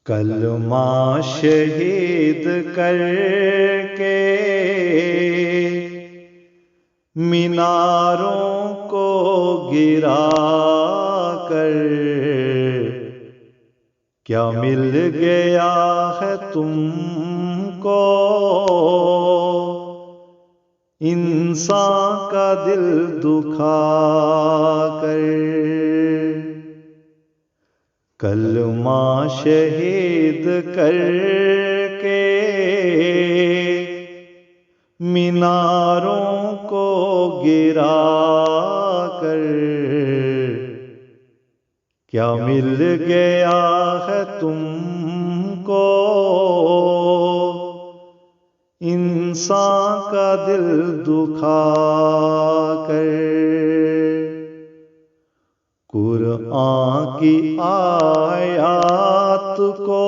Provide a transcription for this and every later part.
کلمہ شہید کر کے میناروں کو گرا کر کیا مل گیا ہے تم کو انسان کا دل دکھا کر؟ کلمہ شہید کر کے میناروں کو گرا کر کیا مل گیا ہے تم کو انسان کا دل دکھا کر؟ قرآن کی آیات کو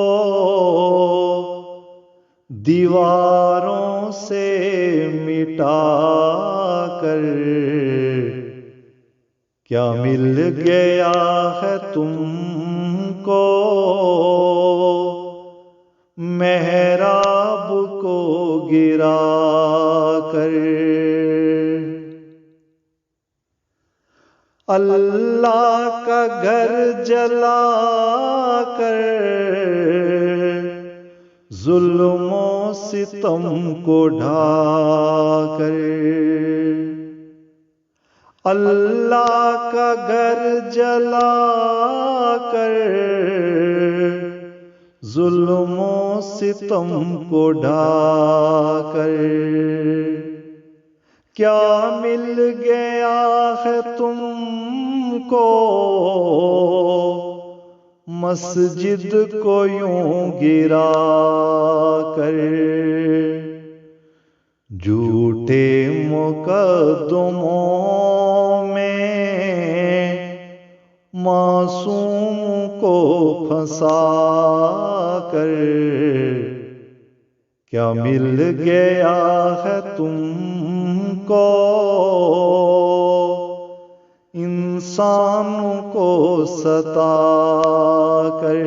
دیواروں سے مٹا کر کیا مل گیا ہے تم کو محراب کو گرا کر؟ اللہ کا گھر جلا کر ظلم و ستم کو ڈھا کر اللہ کا گھر جلا کر ظلم و ستم کو ڈھا کر کیا مل گیا ہے تم کو مسجد کو یوں گرا کر؟ جھوٹے مقدموں میں معصوم کو پھنسا کر کیا مل گیا ہے تم کو انسان کو ستا کر؟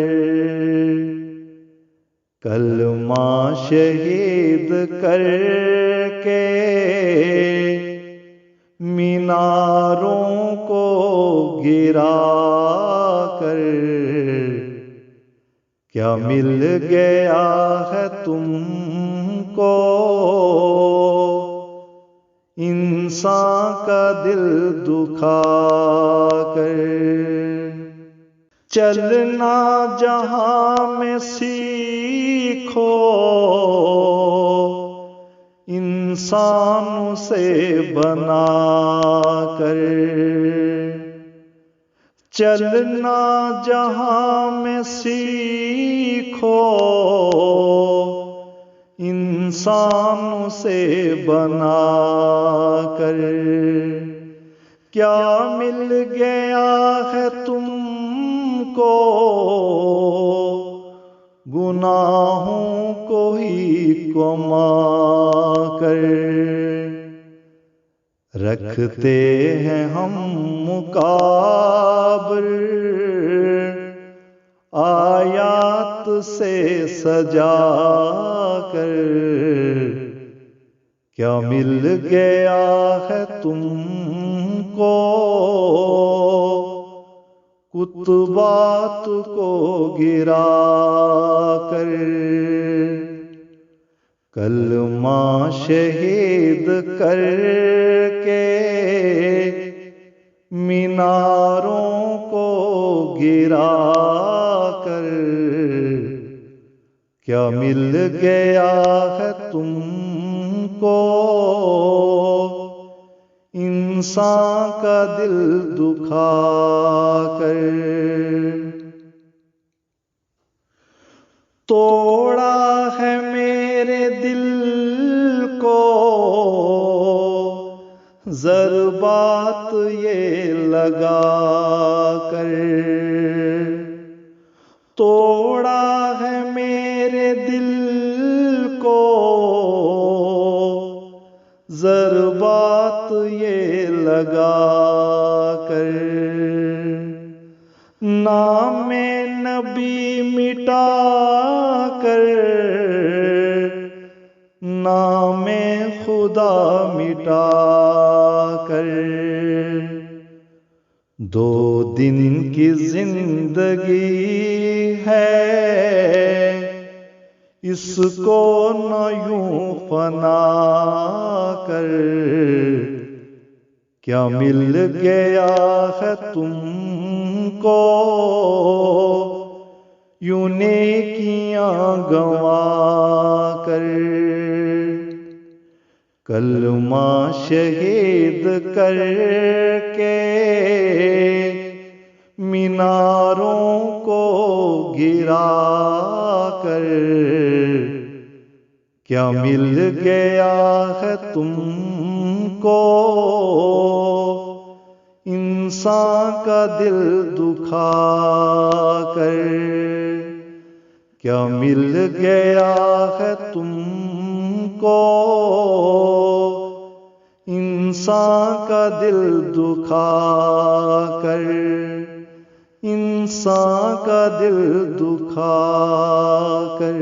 کلمہ شہید کر کے میناروں کو گرا کر کیا مل گیا ہے تم کو انسان کا دل دکھا کر؟ چلنا جہاں میں سیکھو انسان سے بنا کر چلنا جہاں میں سیکھو انسان سے بنا کر کیا مل گیا ہے تم کو گناہوں کو ہی کما کر؟ رکھتے ہیں ہم مقابر آیات سے سجا کر کیا مل گیا ہے تم کو کتبات کو گرا کر؟ کلمہ شہید کر کے میناروں کو گرا کر کیا مل گیا ہے تم کو انسان کا دل دکھا کر؟ توڑا ہے میرے دل کو ضربات یہ لگا کر توڑا ہے میرے دل کو ضربات یہ لگا کر نام نبی مٹ مٹا کر نام خدا مٹا کر 2 دن کی زندگی ہے اس کو نہ یوں فنا کر کیا مل گیا ہے تم کو یوں نیکیاں گنوا کر کلمہ شہید کر کے میناروں کو گرا کر کیا مل گیا ہے تم کو انسان کا دل دکھا کر کیا مل گیا ہے تم کو انسان کا دل دکھا کر انسان کا دل دکھا کر